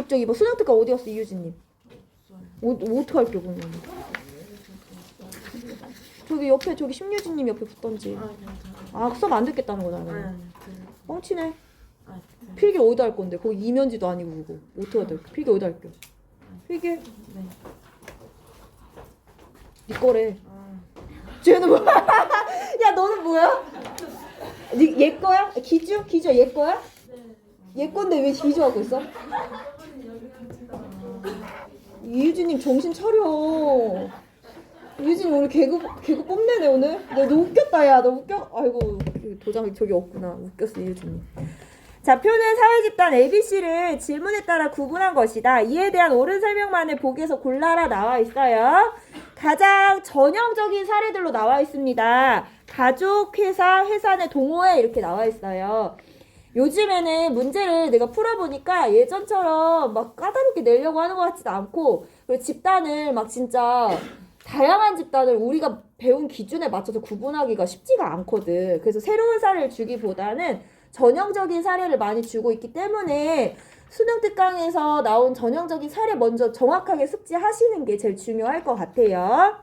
26쪽 2번. 수능특강 어디 갔어 이유진님? 어떡할게 그러면. 저기 옆에 저기 심유진님 옆에 붙던지. 아 수업 안 듣겠다는 거잖아. 뻥치네. 필기 어디다 할 건데? 거기 이면지도 아니고 그거. 어떻게 해야 돼? 필기 어디다 할게? 필기? 네. 네 거래. 쟤는 뭐야? 야 너는 뭐야? 얘 거야? 기주? 기주 얘 거야? 얘 건데 왜 기주 하고 있어? 이유진님 정신 차려. 이유진님 오늘 개그 뽐내네 오늘. 너 웃겼다 야. 너 웃겨? 아이고 도장 저기 없구나. 웃겼어 이유진님. 자, 표는 사회집단 ABC를 질문에 따라 구분한 것이다. 이에 대한 옳은 설명만을 보기에서 골라라 나와 있어요. 가장 전형적인 사례들로 나와 있습니다. 가족, 회사, 회사 내 동호회 이렇게 나와 있어요. 요즘에는 문제를 내가 풀어보니까 예전처럼 막 까다롭게 내려고 하는 것 같지도 않고 그리고 집단을 막 진짜 다양한 집단을 우리가 배운 기준에 맞춰서 구분하기가 쉽지가 않거든. 그래서 새로운 사례를 주기보다는 전형적인 사례를 많이 주고 있기 때문에 수능 특강에서 나온 전형적인 사례 먼저 정확하게 숙지하시는 게 제일 중요할 것 같아요.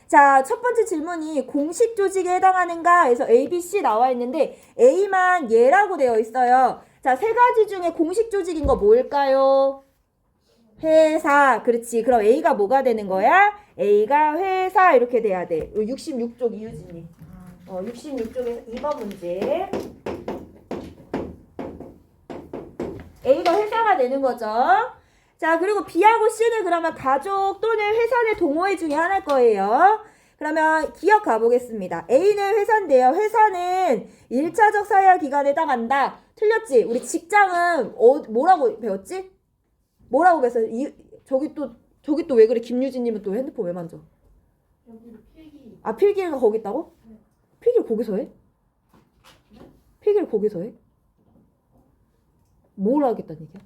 자, 첫 번째 질문이 공식 조직에 해당하는가 해서 A, B, C 나와 있는데 A만 예라고 되어 있어요. 자, 세 가지 중에 공식 조직인 거 뭘까요? 회사. 그렇지. 그럼 A가 뭐가 되는 거야? A가 회사 이렇게 돼야 돼. 66쪽 이유진님. 66쪽에서 2번 문제. A가 회사가 되는 거죠. 자, 그리고 B하고 C는 그러면 가족 또는 회사 내 동호회 중에 하나일 거예요. 그러면 기억 가보겠습니다. A는 회사인데요. 회사는 1차적 사회화 기관에 해당한다. 틀렸지? 우리 직장은 뭐라고 배웠지? 뭐라고 배웠어요? 저기 또 왜 그래? 김유진님은 또 핸드폰 왜 만져? 여기 필기. 아, 필기가 거기 있다고? 네. 필기를 거기서 해? 네? 필기를 거기서 해? 뭘 하겠다는 얘기야?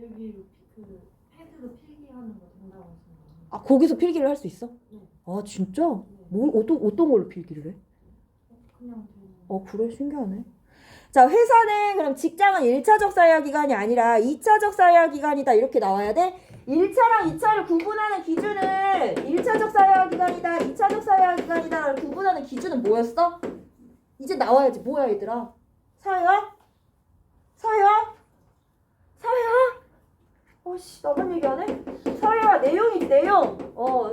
여기 그 패드로 필기하는 거 된다고 하셨나요? 아, 거기서 필기를 할 수 있어? 네. 아, 진짜? 네. 어떤 걸로 필기를 해? 그냥 되는. 그래? 신기하네. 자, 회사는 그럼 직장은 1차적 사회화 기관이 아니라 2차적 사회화 기관이다 이렇게 나와야 돼? 1차랑 2차를 구분하는 기준은 1차적 사회화 기관이다, 2차적 사회화 기관이다 구분하는 기준은 뭐였어? 이제 나와야지. 뭐야 얘들아? 사회화? 사회화? 사회화? 어씨 나만 얘기하네? 사회화 내용이지 내용.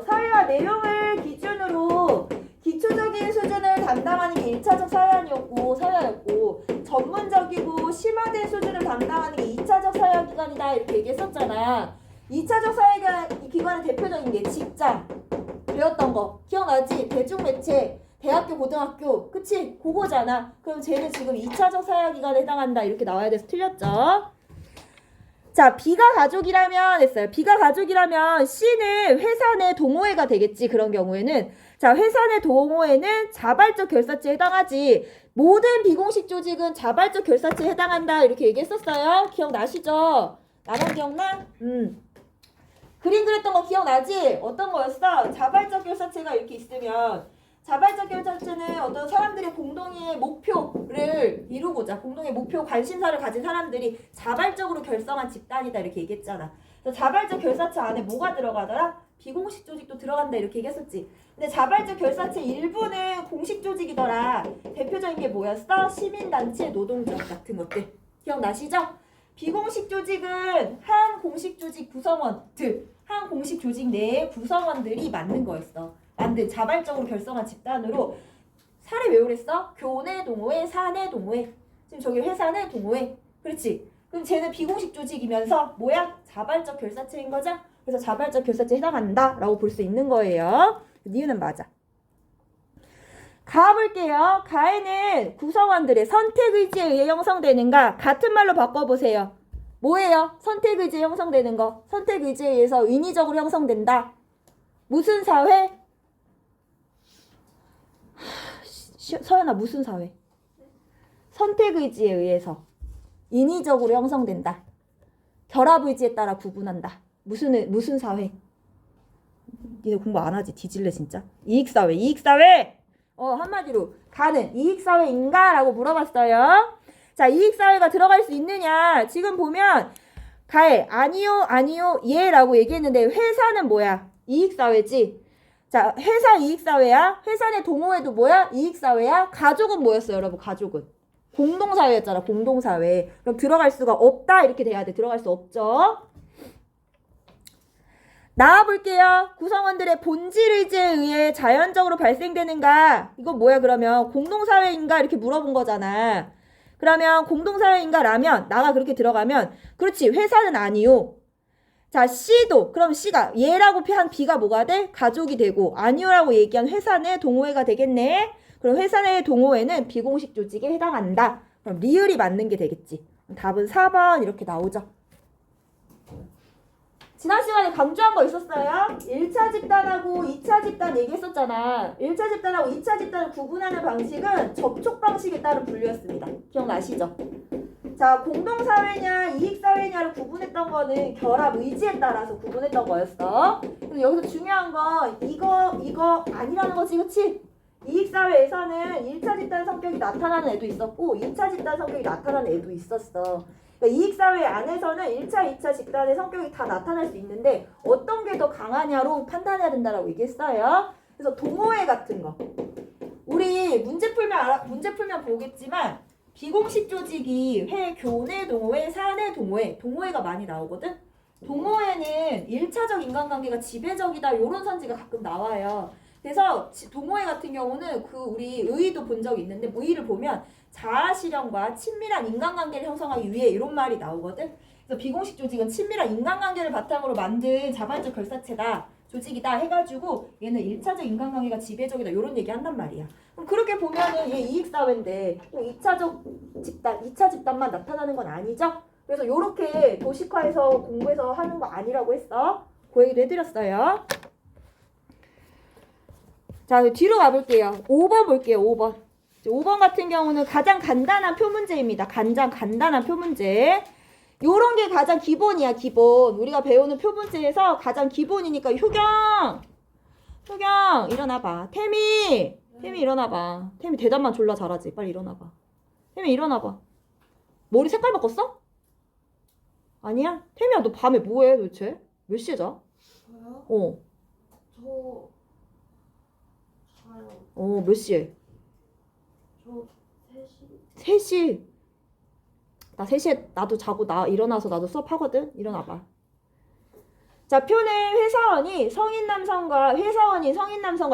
사회화 내용을 기준으로 기초적인 수준을 담당하는 게 1차적 사회화였고 전문적이고 심화된 수준을 담당하는 게 2차적 사회화 기관이다 이렇게 얘기했었잖아. 2차적 사회화 기관의 대표적인 게 직장 배웠던 거 기억나지? 대중매체 대학교 고등학교 그치? 그거잖아. 그럼 쟤는 지금 2차적 사회화 기관에 해당한다 이렇게 나와야 돼서 틀렸죠. 자, B가 가족이라면 했어요. B가 가족이라면 C는 회사 내 동호회가 되겠지. 그런 경우에는. 자, 회사 내 동호회는 자발적 결사체에 해당하지. 모든 비공식 조직은 자발적 결사체에 해당한다. 이렇게 얘기했었어요. 기억나시죠? 나만 기억나? 그림 그렸던 거 기억나지? 어떤 거였어? 자발적 결사체가 이렇게 있으면 자발적 결사체는 어떤 사람들의 공동의 목표를 이루고자 공동의 목표 관심사를 가진 사람들이 자발적으로 결성한 집단이다 이렇게 얘기했잖아. 그래서 자발적 결사체 안에 뭐가 들어가더라? 비공식 조직도 들어간다 이렇게 얘기했었지. 근데 자발적 결사체 일부는 공식 조직이더라. 대표적인 게 뭐였어? 시민단체, 노동조합 같은 것들. 기억나시죠? 비공식 조직은 한 공식 조직 구성원들, 한 공식 조직 내의 구성원들이 만든 거였어. 만든 자발적으로 결성한 집단으로. 사례 왜 그랬어? 교내 동호회, 사내 동호회. 지금 저기 회사는 동호회. 그렇지? 그럼 쟤는 비공식 조직이면서 뭐야? 자발적 결사체인 거죠? 그래서 자발적 결사체에 해당한다 라고 볼 수 있는 거예요. 니은은 맞아. 가볼게요. 가에는 구성원들의 선택의지에 의해 형성되는가? 같은 말로 바꿔보세요. 뭐예요? 선택의지에 형성되는 거. 선택의지에 의해서 인위적으로 형성된다. 무슨 사회? 서연아 무슨 사회? 선택의지에 의해서 인위적으로 형성된다. 결합의지에 따라 구분한다. 무슨 사회? 니네 공부 안 하지? 뒤질래 진짜? 이익사회, 이익사회! 한마디로 가는 이익사회인가? 라고 물어봤어요. 자, 이익사회가 들어갈 수 있느냐? 지금 보면 가해. 아니요, 아니요, 예 라고 얘기했는데 회사는 뭐야? 이익사회지. 자, 회사 이익사회야. 회사 내 동호회도 뭐야? 이익사회야. 가족은 뭐였어요, 여러분? 가족은 공동사회였잖아. 공동사회. 그럼 들어갈 수가 없다 이렇게 돼야 돼. 들어갈 수 없죠. 나와볼게요. 구성원들의 본질 의지에 의해 자연적으로 발생되는가? 이건 뭐야 그러면? 공동사회인가? 이렇게 물어본 거잖아. 그러면 공동사회인가? 라면 나가 그렇게 들어가면 그렇지. 회사는 아니요. 자, C도 그럼 C가 얘라고 한 B가 뭐가 돼? 가족이 되고 아니요라고 얘기한 회사 내 동호회가 되겠네. 그럼 회사 내 동호회는 비공식 조직에 해당한다. 그럼 리을이 맞는 게 되겠지. 답은 4번 이렇게 나오죠. 지난 시간에 강조한 거 있었어요? 1차 집단하고 2차 집단 얘기했었잖아. 1차 집단하고 2차 집단을 구분하는 방식은 접촉 방식에 따른 분류였습니다. 기억나시죠? 자, 공동사회냐 이익사회냐를 구분했던 거는 결합 의지에 따라서 구분했던 거였어. 그래서 여기서 중요한 건 이거 아니라는 거지, 그치? 이익사회에서는 1차 집단 성격이 나타나는 애도 있었고 2차 집단 성격이 나타나는 애도 있었어. 그러니까 이익사회 안에서는 1차, 2차 집단의 성격이 다 나타날 수 있는데 어떤 게 더 강하냐로 판단해야 된다라고 얘기했어요. 그래서 동호회 같은 거. 우리 문제 풀면 보겠지만 비공식 조직이 교내 동호회, 사내 동호회, 동호회가 많이 나오거든? 동호회는 1차적 인간관계가 지배적이다 이런 선지가 가끔 나와요. 그래서 동호회 같은 경우는 우리 의의도 본 적이 있는데 의의를 보면 자아실현과 친밀한 인간관계를 형성하기 위해 이런 말이 나오거든. 그래서 비공식 조직은 친밀한 인간관계를 바탕으로 만든 자발적 결사체다. 조직이다 해가지고 얘는 1차적 인간관계가 지배적이다 이런 얘기 한단 말이야. 그럼 그렇게 보면은 얘 이익사회인데 2차 집단만 나타나는 건 아니죠? 그래서 이렇게 도식화해서 공부해서 하는 거 아니라고 했어. 그 얘기도 해드렸어요. 자, 뒤로 가볼게요. 5번 볼게요. 5번. 5번 같은 경우는 가장 간단한 표문제입니다. 가장 간단한 표문제. 요런 게 가장 기본이야, 기본. 우리가 배우는 표문제에서 가장 기본이니까 효경 일어나봐. 태미 일어나봐. 태미 대답만 졸라 잘하지. 빨리 일어나봐. 태미 일어나봐. 머리 색깔 바꿨어? 아니야? 태미야 너 밤에 뭐해 도대체? 몇 시에 자? 저요? 저 자요. 몇 시에? 저 3시. 3시. 나 3시에 나도 자고 일어나서 나도 수업하거든. 일어나봐. 자, 표는 회사원이 성인 남성과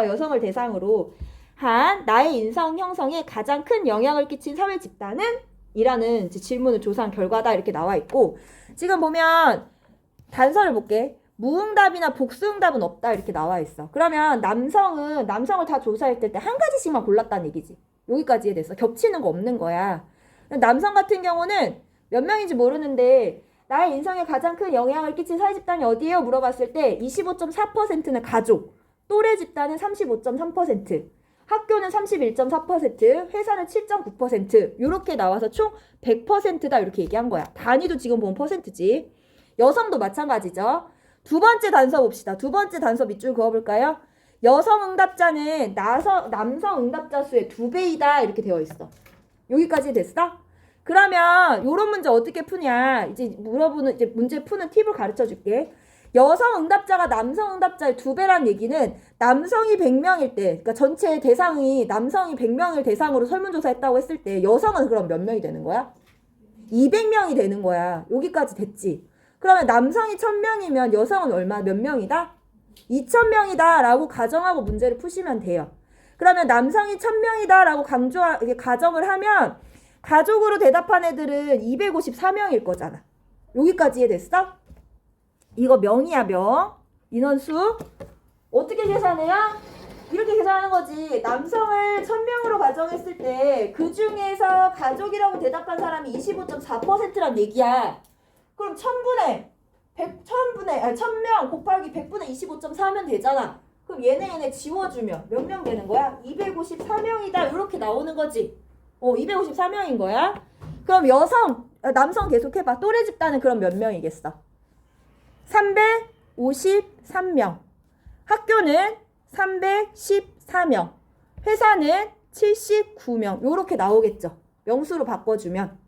여성을 대상으로 한 나의 인성 형성에 가장 큰 영향을 끼친 사회 집단은? 이라는 질문을 조사한 결과다 이렇게 나와 있고 지금 보면 단서를 볼게. 무응답이나 복수응답은 없다 이렇게 나와 있어. 그러면 남성을 다 조사했을 때 한 가지씩만 골랐다는 얘기지. 여기까지 됐어. 겹치는 거 없는 거야. 남성 같은 경우는 몇 명인지 모르는데 나의 인성에 가장 큰 영향을 끼친 사회 집단이 어디예요? 물어봤을 때 25.4%는 가족, 또래 집단은 35.3%, 학교는 31.4%, 회사는 7.9% 이렇게 나와서 총 100%다 이렇게 얘기한 거야. 단위도 지금 보면 퍼센트지. 여성도 마찬가지죠. 두 번째 단서 봅시다. 두 번째 단서 밑줄 그어볼까요? 여성 응답자는 남성 응답자 수의 2배이다 이렇게 되어 있어. 여기까지 됐어? 그러면 요런 문제 어떻게 푸냐? 이제 문제 푸는 팁을 가르쳐 줄게. 여성 응답자가 남성 응답자의 2배란 얘기는 남성이 100명일 때, 그러니까 전체 대상이 남성이 100명을 대상으로 설문조사했다고 했을 때 여성은 그럼 몇 명이 되는 거야? 200명이 되는 거야. 여기까지 됐지? 그러면 남성이 1000명이면 여성은 몇 명이다? 2000명이다 라고 가정하고 문제를 푸시면 돼요. 그러면 남성이 1000명이다 라고 가정을 하면 가족으로 대답한 애들은 254명일 거잖아. 여기까지 이해됐어? 이거 명이야, 명. 인원수. 어떻게 계산해요? 이렇게 계산하는 거지. 남성을 1000명으로 가정했을 때 그 중에서 가족이라고 대답한 사람이 25.4%란 얘기야. 그럼 1000명 곱하기 100분의 25.4면 되잖아. 그럼 얘네 지워주면 몇 명 되는 거야? 254명이다. 이렇게 나오는 거지. 254명인 거야. 그럼 남성 계속 해봐. 또래 집단은 그럼 몇 명이겠어? 353명. 학교는 314명. 회사는 79명. 요렇게 나오겠죠. 명수로 바꿔주면.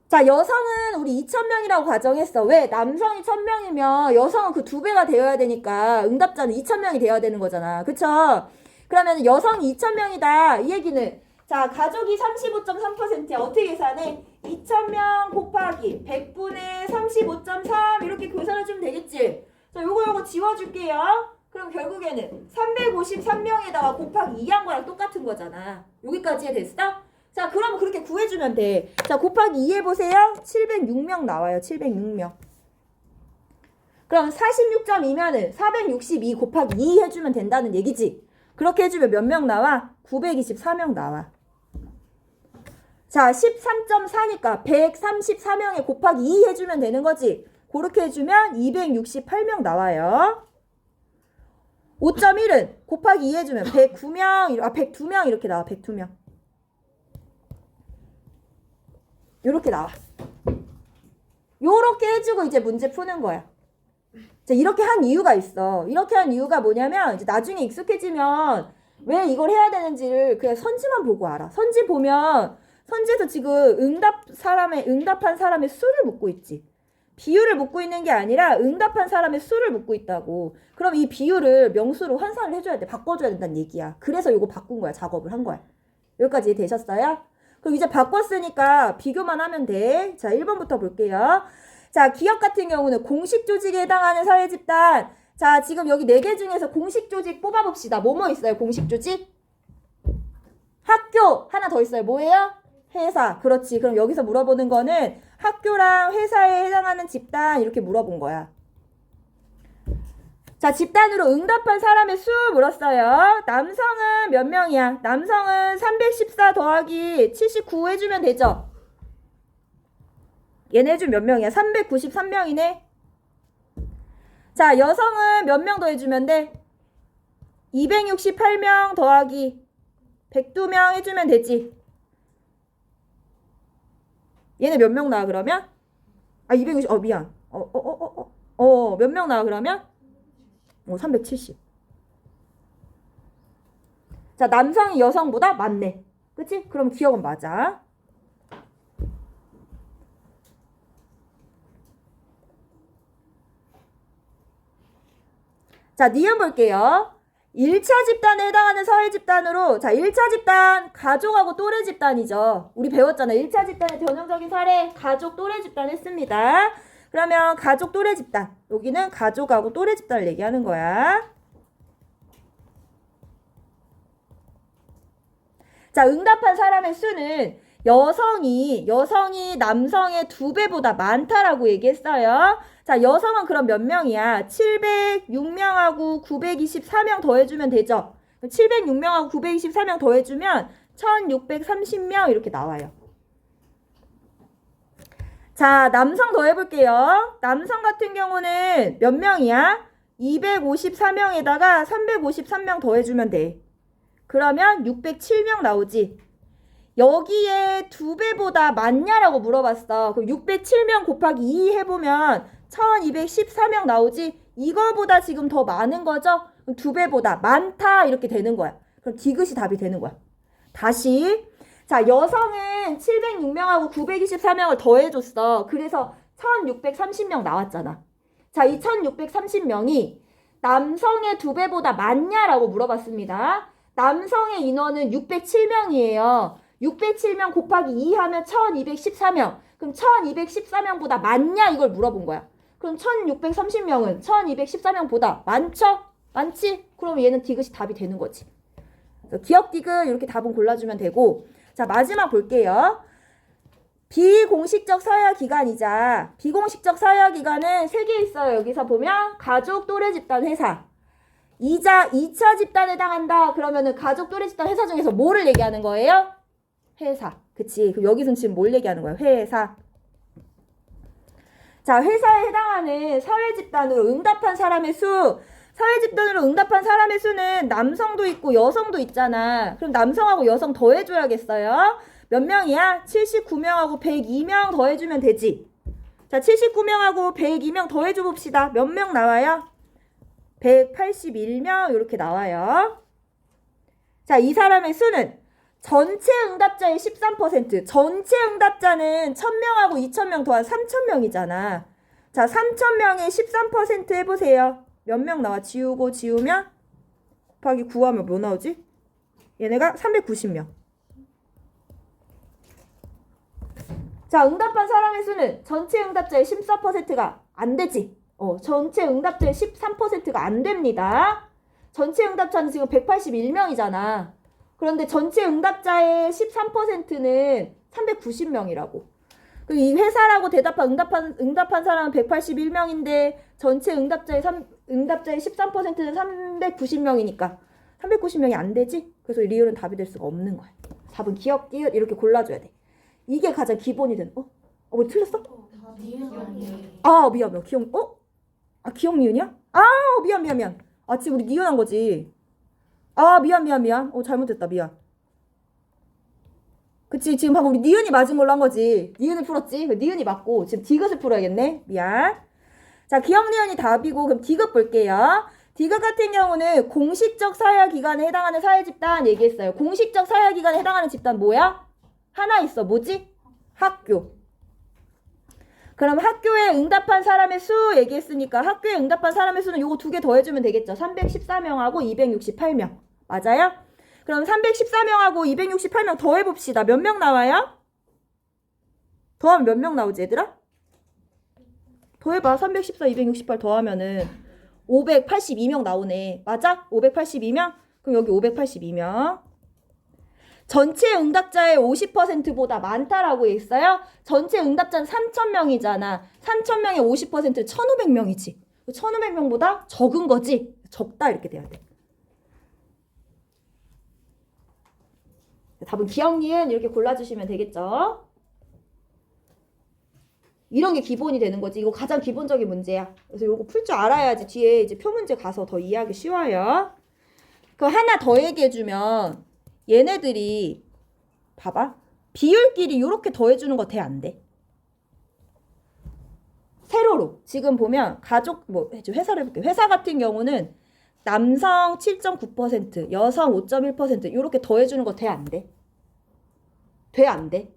자, 여성은 우리 2,000명이라고 가정했어. 왜? 남성이 1,000명이면 여성은 그 2배가 되어야 되니까 응답자는 2,000명이 되어야 되는 거잖아. 그쵸? 그러면 여성이 2,000명이다. 이 얘기는 자, 가족이 35.3%야. 어떻게 계산해? 2,000명 곱하기 100분의 35.3 이렇게 계산해주면 되겠지? 자, 요거 지워줄게요. 그럼 결국에는 353명에다가 곱하기 2한 거랑 똑같은 거잖아. 여기까지 됐어? 자, 그럼 그렇게 구해주면 돼. 자, 곱하기 2 해보세요. 706명 나와요. 706명. 그럼 46.2면은 462 곱하기 2 해주면 된다는 얘기지. 그렇게 해주면 몇 명 나와? 924명 나와. 자, 13.4니까 134명에 곱하기 2 해주면 되는 거지. 그렇게 해주면 268명 나와요. 5.1은 곱하기 2 해주면 102명 이렇게 나와. 102명. 요렇게 나와. 요렇게 해주고 이제 문제 푸는 거야. 자, 이렇게 한 이유가 있어. 이렇게 한 이유가 뭐냐면 이제 나중에 익숙해지면 왜 이걸 해야 되는지를 그냥 선지만 보고 알아. 선지 보면 선지에서 지금 응답한 사람의 수를 묻고 있지. 비율을 묻고 있는 게 아니라 응답한 사람의 수를 묻고 있다고. 그럼 이 비율을 명수로 환산을 해줘야 돼. 바꿔줘야 된다는 얘기야. 그래서 이거 바꾼 거야. 작업을 한 거야. 여기까지 되셨어요? 그럼 이제 바꿨으니까 비교만 하면 돼. 자, 1번부터 볼게요. 자, 기업 같은 경우는 공식 조직에 해당하는 사회 집단. 자, 지금 여기 4개 중에서 공식 조직 뽑아봅시다. 뭐뭐 있어요? 공식 조직? 학교. 하나 더 있어요. 뭐예요? 회사. 그렇지. 그럼 여기서 물어보는 거는 학교랑 회사에 해당하는 집단 이렇게 물어본 거야. 자, 집단으로 응답한 사람의 수 물었어요. 남성은 몇 명이야? 남성은 314 더하기 79 해주면 되죠? 얘네 해주면 몇 명이야? 393명이네. 자, 여성은 몇 명 더 해주면 돼? 268명 더하기 102명 해주면 되지. 얘네 몇 명 나와 그러면? 260, 미안. 몇 명 나와 그러면? 370. 자, 남성이 여성보다 많네. 그치? 그럼 기억은 맞아. 자, 니은 볼게요. 1차 집단에 해당하는 사회 집단으로, 자, 1차 집단, 가족하고 또래 집단이죠. 우리 배웠잖아. 1차 집단의 전형적인 사례, 가족 또래 집단 했습니다. 그러면 가족 또래 집단. 여기는 가족하고 또래 집단을 얘기하는 거야. 자, 응답한 사람의 수는 여성이 남성의 2배보다 많다라고 얘기했어요. 자, 여성은 그럼 몇 명이야? 706명하고 924명 더해주면 되죠. 706명하고 924명 더해주면 1630명 이렇게 나와요. 자, 남성 더해볼게요. 남성 같은 경우는 몇 명이야? 254명에다가 353명 더해주면 돼. 그러면 607명 나오지. 여기에 2배보다 많냐라고 물어봤어. 그럼 607명 곱하기 2 해보면 1214명 나오지. 이거보다 지금 더 많은 거죠? 그럼 2배보다 많다 이렇게 되는 거야. 그럼 디귿이 답이 되는 거야. 다시. 자, 여성은 706명하고 924명을 더해줬어. 그래서 1630명 나왔잖아. 자, 이 1630명이 남성의 2배보다 많냐라고 물어봤습니다. 남성의 인원은 607명이에요. 607명 곱하기 2 하면 1214명. 그럼 1214명보다 많냐 이걸 물어본 거야. 그럼 1630명은 1214명보다 많죠? 많지? 그럼 얘는 디귿이 답이 되는 거지. 기억 디귿 이렇게 답은 골라주면 되고. 자, 마지막 볼게요. 비공식적 사회화기관이자 비공식적 사회화기관은 3개 있어요. 여기서 보면 가족, 또래 집단, 회사. 2차 집단에 해당한다. 그러면은 가족, 또래 집단, 회사 중에서 뭐를 얘기하는 거예요? 회사. 그치? 그럼 여기서는 지금 뭘 얘기하는 거예요? 회사. 자, 회사에 해당하는 사회 집단으로 응답한 사람의 수. 사회 집단으로 응답한 사람의 수는 남성도 있고 여성도 있잖아. 그럼 남성하고 여성 더해줘야겠어요. 몇 명이야? 79명하고 102명 더해주면 되지. 자, 79명하고 102명 더해줘 봅시다. 몇 명 나와요? 181명 이렇게 나와요. 자, 이 사람의 수는 전체 응답자의 13%. 전체 응답자는 1000명하고 2000명 더한 3000명이잖아. 자, 3000명의 13% 해보세요. 몇 명 나와? 지우고 지우면 곱하기 9하면 뭐 나오지? 얘네가 390명. 자, 응답한 사람의 수는 전체 응답자의 14%가 안 되지. 전체 응답자의 13%가 안 됩니다. 전체 응답자는 지금 181명이잖아. 그런데 전체 응답자의 13%는 390명이라고. 이 회사라고 응답한 사람은 181명인데 전체 응답자의 13%는 390명이니까 390명이 안 되지? 그래서 리을은 답이 될 수가 없는 거야. 답은 기억, 기억 이렇게 골라줘야 돼. 이게 가장 기본이 되는. 뭐 틀렸어? 미안. 기억. 기억 니은이야? 미안. 지금 우리 니은한 거지. 미안. 잘못했다. 미안. 그치, 지금 방금 우리 니은이 맞은 걸로 한 거지. 니은을 풀었지. 니은이 맞고 지금 디귿을 풀어야겠네. 미안. 자, 기억 니은이 답이고 그럼 디귿 볼게요. 디귿 같은 경우는 공식적 사회기관에 해당하는 사회집단 얘기했어요. 공식적 사회기관에 해당하는 집단 뭐야? 하나 있어. 뭐지? 학교. 그럼 학교에 응답한 사람의 수 얘기했으니까 학교에 응답한 사람의 수는 요거 두 개 더해주면 되겠죠. 314명하고 268명. 맞아요? 그럼 314명하고 268명 더해봅시다. 몇 명 나와요? 더하면 몇 명 나오지 얘들아? 더해봐. 314, 268 더하면은 582명 나오네. 맞아? 582명? 그럼 여기 582명. 전체 응답자의 50%보다 많다라고 했어요. 전체 응답자는 3,000명이잖아. 3,000명의 50%는 1,500명이지. 1,500명보다 적은 거지. 적다 이렇게 돼야 돼. 답은 기억, 니은 이렇게 골라주시면 되겠죠. 이런 게 기본이 되는 거지. 이거 가장 기본적인 문제야. 그래서 이거 풀 줄 알아야지 뒤에 이제 표 문제 가서 더 이해하기 쉬워요. 그럼 하나 더 얘기해주면 얘네들이 봐봐. 비율끼리 이렇게 더해주는 거 돼 안 돼? 세로로. 지금 보면 가족 회사를 해볼게요. 회사 같은 경우는 남성 7.9%, 여성 5.1% 이렇게 더해주는 거 돼 안 돼? 돼 안 돼?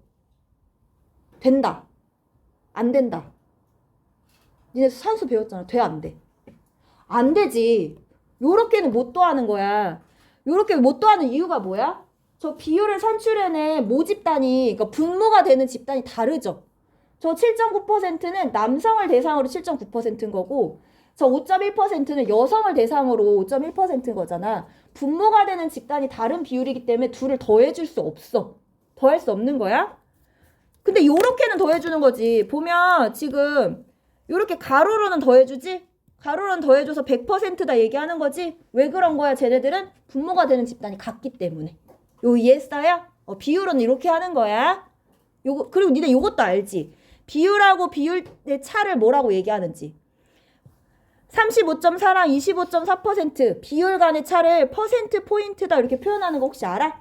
된다. 안 된다. 니네 산수 배웠잖아. 돼 안 돼? 안 되지. 요렇게는 못 더하는 거야. 요렇게 못 더하는 이유가 뭐야? 저 비율을 산출해낸 모집단이, 그러니까 분모가 되는 집단이 다르죠. 저 7.9%는 남성을 대상으로 7.9%인 거고 저 5.1%는 여성을 대상으로 5.1%인 거잖아. 분모가 되는 집단이 다른 비율이기 때문에 둘을 더해줄 수 없어. 더할 수 없는 거야. 근데 요렇게는 더해주는 거지. 보면 지금 요렇게 가로로는 더해주지? 가로로는 더해줘서 100%다 얘기하는 거지? 왜 그런 거야? 쟤네들은 분모가 되는 집단이 같기 때문에. 요 이해했어요? 비율은 이렇게 하는 거야. 요거, 그리고 니네 요것도 알지? 비율하고 비율의 차를 뭐라고 얘기하는지. 35.4랑 25.4% 비율 간의 차를 퍼센트 포인트다 이렇게 표현하는 거 혹시 알아?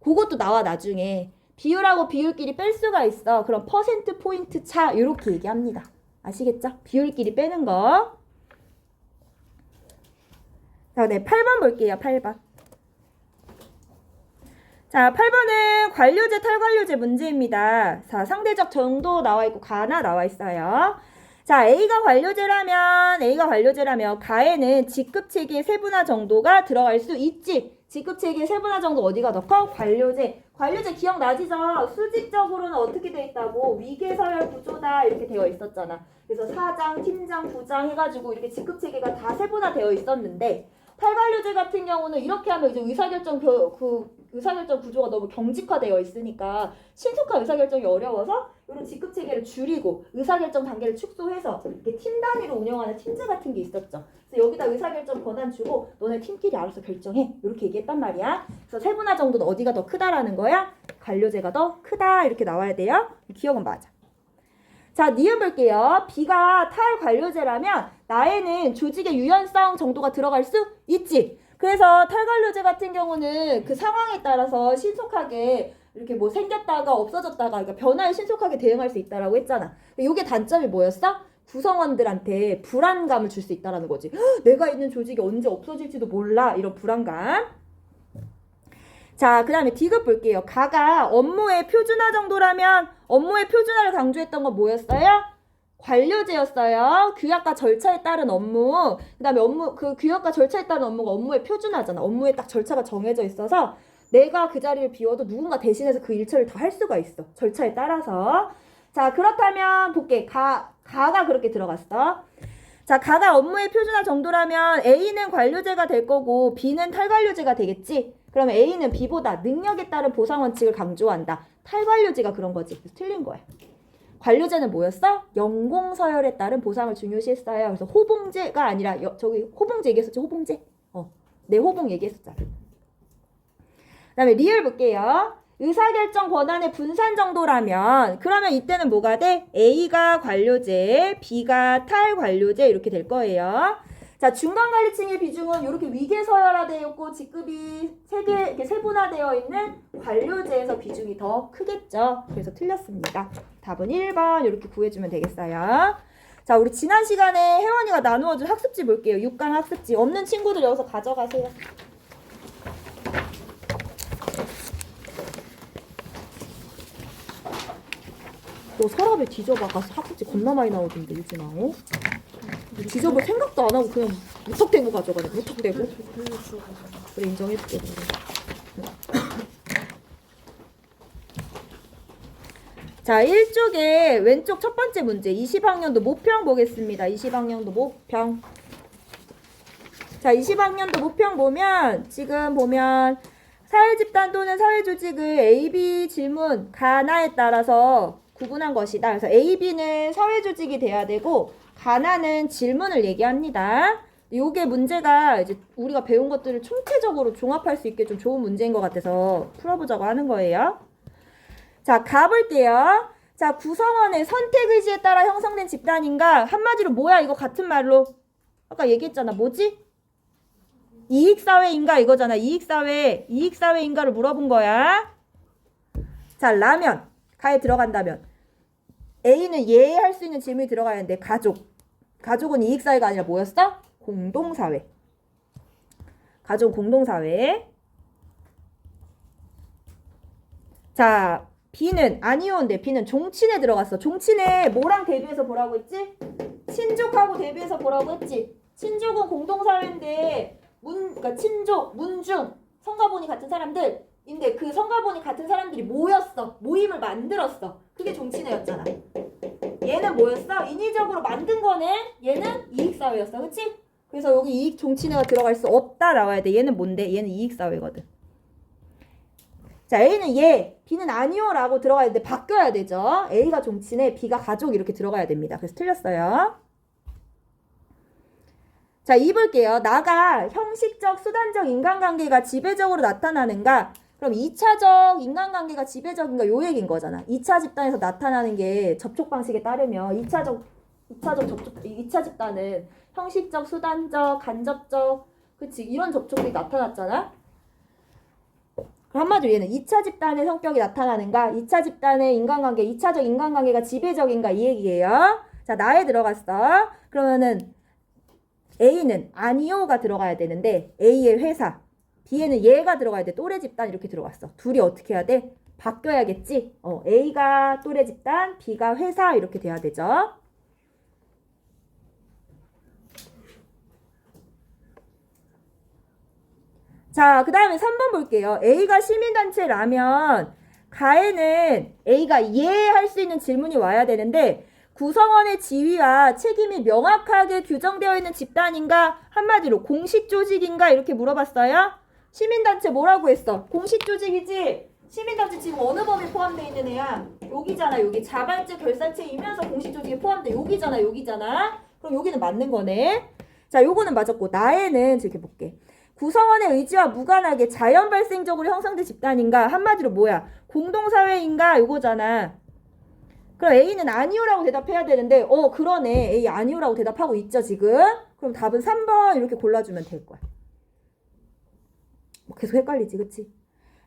그것도 나와 나중에. 비율하고 비율끼리 뺄 수가 있어. 그럼 퍼센트 포인트 차 이렇게 얘기합니다. 아시겠죠? 비율끼리 빼는 거. 자, 네, 8번 볼게요. 8번. 자, 8번은 관료제, 탈관료제 문제입니다. 자, 상대적 정도 나와 있고 가나 나와 있어요. 자, A가 관료제라면 가에는 직급체계의 세분화 정도가 들어갈 수 있지. 직급체계의 세분화 정도 어디가 더 커? 관료제. 관료제 기억나시죠? 수직적으로는 어떻게 돼 있다고? 위계서열 구조다 이렇게 되어 있었잖아. 그래서 사장, 팀장, 부장 해가지고 이렇게 직급체계가 다 세분화되어 있었는데 탈관료제 같은 경우는 이렇게 하면 이제 의사결정 구조가 너무 경직화되어 있으니까 신속한 의사결정이 어려워서 이런 직급체계를 줄이고 의사결정 단계를 축소해서 이렇게 팀 단위로 운영하는 팀제 같은 게 있었죠. 그래서 여기다 의사결정 권한 주고 너네 팀끼리 알아서 결정해 이렇게 얘기했단 말이야. 그래서 세분화 정도는 어디가 더 크다라는 거야? 관료제가 더 크다 이렇게 나와야 돼요. 기억은 맞아. 자, 니은 볼게요. B가 탈관료제라면 나에는 조직의 유연성 정도가 들어갈 수 있지. 그래서 탈관료제 같은 경우는 그 상황에 따라서 신속하게 이렇게 뭐 생겼다가 없어졌다가 그러니까 변화에 신속하게 대응할 수 있다라고 했잖아. 이게 단점이 뭐였어? 구성원들한테 불안감을 줄 수 있다라는 거지. 내가 있는 조직이 언제 없어질지도 몰라. 이런 불안감. 자, 그 다음에 D급 볼게요. 가가 업무의 표준화 정도라면 업무의 표준화를 강조했던 건 뭐였어요? 관료제였어요. 규약과 절차에 따른 업무. 그 다음에 그 규약과 절차에 따른 업무가 업무의 표준화잖아. 업무에 딱 절차가 정해져 있어서 내가 그 자리를 비워도 누군가 대신해서 그 일처리를 다 할 수가 있어. 절차에 따라서. 자, 그렇다면 볼게. 가가 그렇게 들어갔어. 자, 가가 업무의 표준화 정도라면 A는 관료제가 될 거고 B는 탈관료제가 되겠지? 그러면 A는 B보다 능력에 따른 보상 원칙을 강조한다. 탈관료제가 그런 거지. 그래서 틀린 거야. 관료제는 뭐였어? 연공서열에 따른 보상을 중요시했어요. 그래서 호봉제가 아니라 저기 호봉제 얘기했었지? 호봉제? 내 호봉 얘기했었잖아. 그 다음에 리을 볼게요. 의사결정 권한의 분산 정도라면 그러면 이때는 뭐가 돼? A가 관료제, B가 탈관료제 이렇게 될 거예요. 자, 중간관리층의 비중은 이렇게 위계서열화되어 있고 직급이 이렇게 세분화되어 있는 관료제에서 비중이 더 크겠죠. 그래서 틀렸습니다. 답은 1번 이렇게 구해주면 되겠어요. 자, 우리 지난 시간에 혜원이가 나누어준 학습지 볼게요. 6강 학습지. 없는 친구들 여기서 가져가세요. 너 서랍에 뒤져봐. 가서 학습지 겁나 많이 나오던데 유진아. 뒤져볼 생각도 안 하고 그냥 무턱대고 가져가네. 무턱대고. 그래, 인정해줄게. 자, 1쪽에 왼쪽 첫 번째 문제 20학년도 모평 보겠습니다. 20학년도 모평. 자, 20학년도 모평 보면 지금 보면 사회집단 또는 사회조직을 A, B 질문 가나에 따라서 구분한 것이다. 그래서 A, B는 사회조직이 돼야 되고 가나는 질문을 얘기합니다. 요게 문제가 이제 우리가 배운 것들을 총체적으로 종합할 수 있게 좀 좋은 문제인 것 같아서 풀어보자고 하는 거예요. 자, 가볼게요. 자, 구성원의 선택 의지에 따라 형성된 집단인가? 한마디로 뭐야 이거 같은 말로. 아까 얘기했잖아. 뭐지? 이익사회인가 이거잖아. 이익사회인가를 물어본 거야. 자, 라면. 가에 들어간다면 A는 예할 수 있는 질문이 들어가야 하는데 가족은 이익사회가 아니라 뭐였어? 공동사회. 가족 공동사회. 자, B는 아니오인데 B는 종친에 들어갔어. 종친에 뭐랑 대비해서 보라고 했지? 친족하고 대비해서 보라고 했지. 친족은 공동사회인데 그러니까 친족, 문중, 성가보니 같은 사람들인데 그 성가보니 같은 사람들이 모였어. 모임을 만들었어. 그게 종친회였잖아. 얘는 뭐였어? 인위적으로 만든 거는 얘는 이익사회였어. 그치? 그래서 여기 이익 종친회가 들어갈 수 없다 나와야 돼. 얘는 뭔데? 얘는 이익사회거든. 자, A는 예, B는 아니요 라고 들어가야 되는데 바뀌어야 되죠. A가 종친회, B가 가족 이렇게 들어가야 됩니다. 그래서 틀렸어요. 자, 2 볼게요. 나가 형식적, 수단적 인간관계가 지배적으로 나타나는가? 그럼 2차적 인간관계가 지배적인가? 요 얘기인 거잖아. 2차 집단에서 나타나는 게 접촉 방식에 따르면 2차 집단은 형식적, 수단적, 간접적, 그치? 이런 접촉이 나타났잖아. 한마디로 얘는 2차 집단의 성격이 나타나는가? 2차 집단의 인간관계, 2차적 인간관계가 지배적인가? 이 얘기예요. 자, 나에 들어갔어. 그러면은 A는 아니요가 들어가야 되는데 A의 회사, B에는 얘가 들어가야 돼. 또래 집단 이렇게 들어갔어. 둘이 어떻게 해야 돼? 바뀌어야겠지? A가 또래 집단, B가 회사 이렇게 돼야 되죠. 자, 그 다음에 3번 볼게요. A가 시민단체라면 가에는 A가 이해할 수 있는 질문이 와야 되는데 구성원의 지위와 책임이 명확하게 규정되어 있는 집단인가? 한마디로 공식조직인가? 이렇게 물어봤어요. 시민단체 뭐라고 했어? 공식조직이지? 시민단체 지금 어느 법에 포함되어 있는 애야? 여기잖아. 여기 자발적 결산체이면서 공식조직에 포함돼. 여기잖아. 그럼 여기는 맞는 거네. 자, 요거는 맞았고 나에는 이렇게 볼게. 구성원의 의지와 무관하게 자연 발생적으로 형성된 집단인가? 한마디로 뭐야? 공동사회인가? 요거잖아. 그럼 A는 아니오라고 대답해야 되는데 그러네. A 아니오라고 대답하고 있죠 지금. 그럼 답은 3번 이렇게 골라주면 될 거야. 계속 헷갈리지 그치?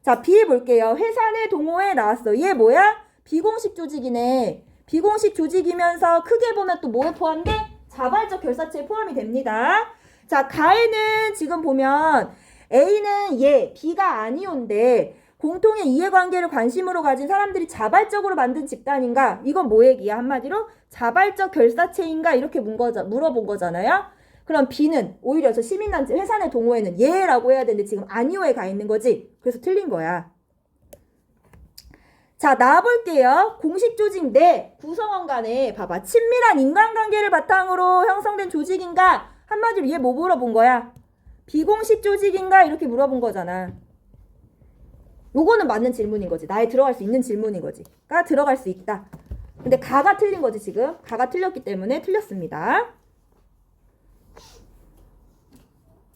자, B 볼게요. 회사 내 동호회 나왔어. 얘 뭐야? 비공식 조직이네. 비공식 조직이면서 크게 보면 또 뭐에 포함돼? 자발적 결사체에 포함이 됩니다. 자, 가에는 지금 보면 A는 얘, B가 아니온데 공통의 이해관계를 관심으로 가진 사람들이 자발적으로 만든 집단인가? 이건 뭐 얘기야? 한마디로 자발적 결사체인가? 이렇게 물어본 거잖아요. 그럼 B는 오히려 저 시민단체 회사 내 동호회는 얘라고 해야 되는데 지금 아니오에 가 있는 거지. 그래서 틀린 거야. 자, 나와볼게요. 공식 조직 내 구성원 간에 봐봐. 친밀한 인간관계를 바탕으로 형성된 조직인가? 한마디로 얘 뭐 물어본 거야? 비공식 조직인가? 이렇게 물어본 거잖아. 요거는 맞는 질문인 거지. 나에 들어갈 수 있는 질문인 거지. 가 들어갈 수 있다. 근데 가가 틀린 거지 지금. 가가 틀렸기 때문에 틀렸습니다.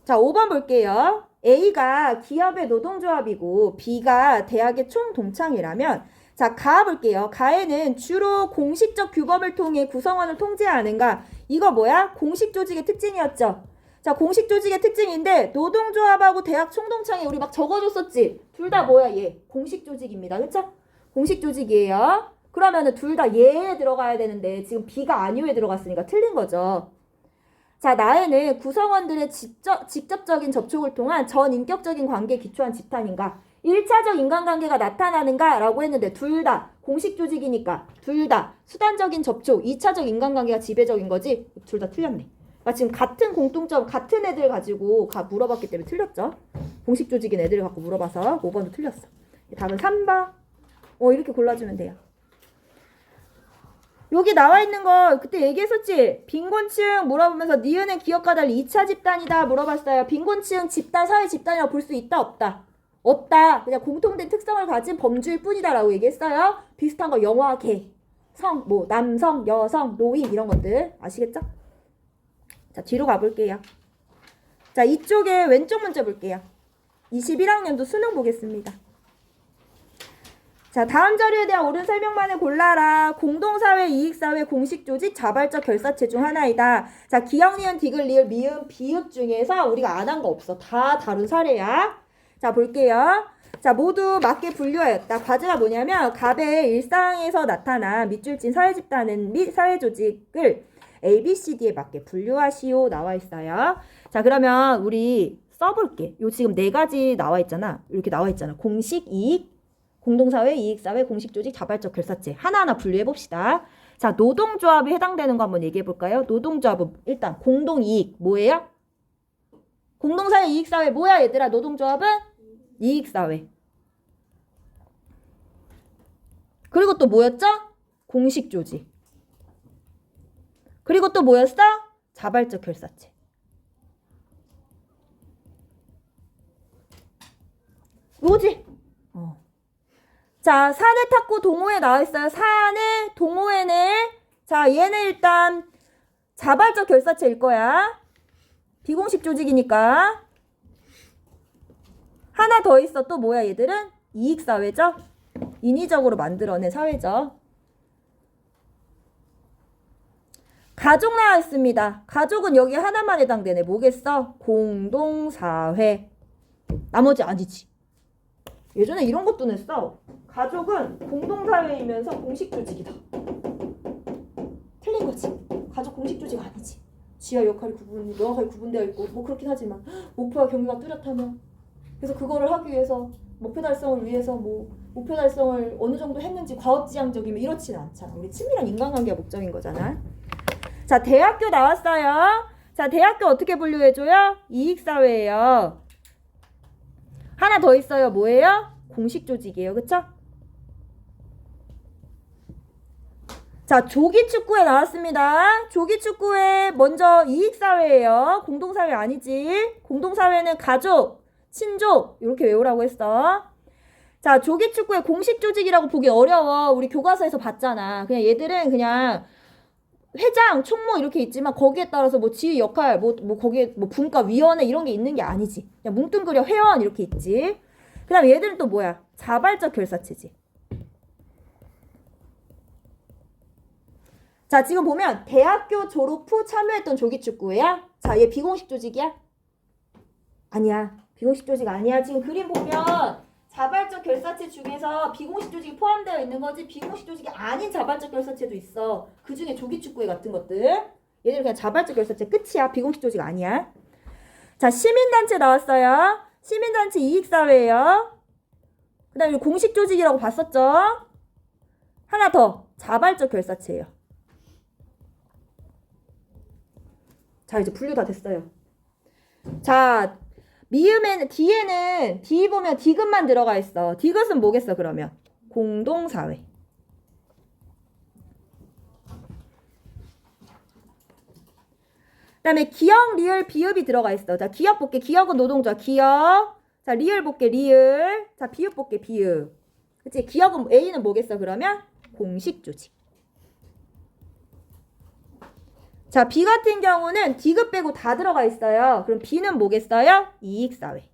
자, 5번 볼게요. A가 기업의 노동조합이고 B가 대학의 총동창이라면 자, 가 볼게요. 가에는 주로 공식적 규범을 통해 구성원을 통제하는가? 이거 뭐야? 공식 조직의 특징이었죠. 자, 공식 조직의 특징인데 노동조합하고 대학 총동창에 우리 막 적어줬었지? 둘 다 뭐야 얘? 공식 조직입니다. 그쵸? 공식 조직이에요. 그러면은 둘 다 얘에 들어가야 되는데 지금 B가 아니오에 들어갔으니까 틀린 거죠. 자, 나에는 구성원들의 직접적인 접촉을 통한 전인격적인 관계에 기초한 집단인가? 1차적 인간관계가 나타나는가? 라고 했는데 둘 다 공식 조직이니까 둘 다 수단적인 접촉, 2차적 인간관계가 지배적인 거지? 둘 다 틀렸네. 그러니까 지금 같은 공통점, 같은 애들 가지고 물어봤기 때문에 틀렸죠? 공식 조직인 애들을 갖고 물어봐서 5번도 틀렸어. 답은 3번. 이렇게 골라주면 돼요. 여기 나와 있는 거 그때 얘기했었지? 빈곤층 물어보면서 니은의 기업과 달리 2차 집단이다 물어봤어요. 빈곤층 집단, 사회 집단이라고 볼 수 있다 없다? 없다. 그냥 공통된 특성을 가진 범주일 뿐이다 라고 얘기했어요. 비슷한 거 영화, 개, 성, 남성, 여성, 노인 이런 것들 아시겠죠? 자, 뒤로 가볼게요. 자, 이쪽에 왼쪽 문제 볼게요. 21학년도 수능 보겠습니다. 자, 다음 자료에 대한 옳은 설명만을 골라라. 공동사회, 이익사회, 공식조직, 자발적 결사체 중 하나이다. 자, 기역, 니은, 디귿, 리을, 미음, 비읍 중에서 우리가 안 한 거 없어. 다 다른 사례야. 자, 볼게요. 자, 모두 맞게 분류하였다. 과제가 뭐냐면 갑의 일상에서 나타난 밑줄진 사회집단은 및 사회조직을 A, B, C, D에 맞게 분류하시오 나와 있어요. 자, 그러면 우리 써볼게. 요 지금 네 가지 나와 있잖아. 이렇게 나와 있잖아. 공식, 이익, 공동사회, 이익사회, 공식조직, 자발적 결사체 하나하나 분류해봅시다. 자, 노동조합에 해당되는 거 한번 얘기해볼까요? 노동조합은 일단 공동이익 뭐예요? 공동사회, 이익사회 뭐야 얘들아? 노동조합은 이익사회. 그리고 또 뭐였죠? 공식조직. 그리고 또 뭐였어? 자발적 결사체. 뭐지? 자, 사내 탁구 동호회 나와 있어요. 사내 동호회는 자, 얘는 일단 자발적 결사체일 거야. 비공식 조직이니까. 하나 더 있어. 또 뭐야 얘들은? 이익사회죠? 인위적으로 만들어낸 사회죠. 가족 나와 있습니다. 가족은 여기 하나만 해당되네. 뭐겠어? 공동사회. 나머지 아니지. 예전에 이런 것도 냈어. 가족은 공동사회이면서 공식조직이다. 틀린 거지. 가족 공식조직 아니지. 지하 역할이 명확하게 구분되어 있고 뭐 그렇긴 하지만 목표와 경위가 뚜렷하면 그래서 그거를 하기 위해서 목표 달성을 위해서 목표 달성을 어느 정도 했는지 과업지향적이면 이렇지는 않잖아. 우리 친밀한 인간관계가 목적인 거잖아. 자, 대학교 나왔어요. 자, 대학교 어떻게 분류해줘요? 이익사회예요. 하나 더 있어요. 뭐예요? 공식조직이에요. 그쵸? 자, 조기축구에 나왔습니다. 조기축구에 먼저 이익사회예요. 공동사회 아니지. 공동사회는 가족, 친족 이렇게 외우라고 했어. 자, 조기축구의 공식조직이라고 보기 어려워. 우리 교과서에서 봤잖아. 그냥 얘들은 그냥 회장, 총무 이렇게 있지만 거기에 따라서 지휘 역할, 거기에 분과위원회 이런 게 있는 게 아니지. 그냥 뭉뚱그려 회원 이렇게 있지. 그 다음에 얘들은 또 뭐야? 자발적 결사체지. 자, 지금 보면 대학교 졸업 후 참여했던 조기축구회야? 자, 얘 비공식 조직이야? 아니야. 비공식 조직 아니야. 지금 그림 보면 자발적 결사체 중에서 비공식 조직이 포함되어 있는 거지 비공식 조직이 아닌 자발적 결사체도 있어. 그 중에 조기축구회 같은 것들. 얘들 그냥 자발적 결사체 끝이야. 비공식 조직 아니야. 자, 시민단체 나왔어요. 시민단체 이익사회예요. 그 다음에 공식조직이라고 봤었죠? 하나 더. 자발적 결사체예요. 자, 이제 분류 다 됐어요. 자, 미음에는, D에는, D 보면 디귿만 들어가 있어. 디귿은 뭐겠어, 그러면? 공동사회. 그 다음에 기역, 리을, 비읍이 들어가 있어. 자, 기역 볼게. 기역은 노동조합. 기역. 자, 리을 볼게. 리을. 자, 비읍 볼게. 비읍. 그치? 기역은, A는 뭐겠어, 그러면? 공식조직. 자, B 같은 경우는 디귿 빼고 다 들어가 있어요. 그럼 B는 뭐겠어요? 이익사회.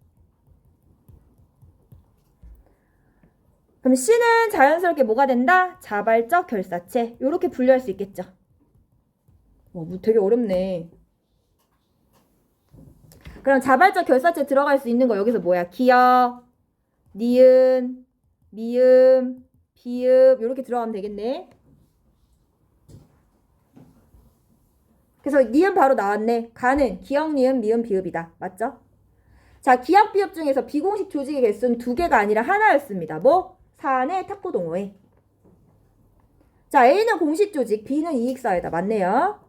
그럼 C는 자연스럽게 뭐가 된다? 자발적 결사체. 요렇게 분류할 수 있겠죠. 뭐 되게 어렵네. 그럼 자발적 결사체 들어갈 수 있는 거 여기서 뭐야? 기역, 니은, 미음, 비읍 요렇게 들어가면 되겠네. 그래서 니은 바로 나왔네. 가는 기역, 니은, 미음, 비읍이다. 맞죠? 자, 기역, 비읍 중에서 비공식 조직의 개수는 2개가 아니라 하나였습니다. 뭐? 사안의 탁구동호회. 자, A는 공식 조직, B는 이익사회다. 맞네요.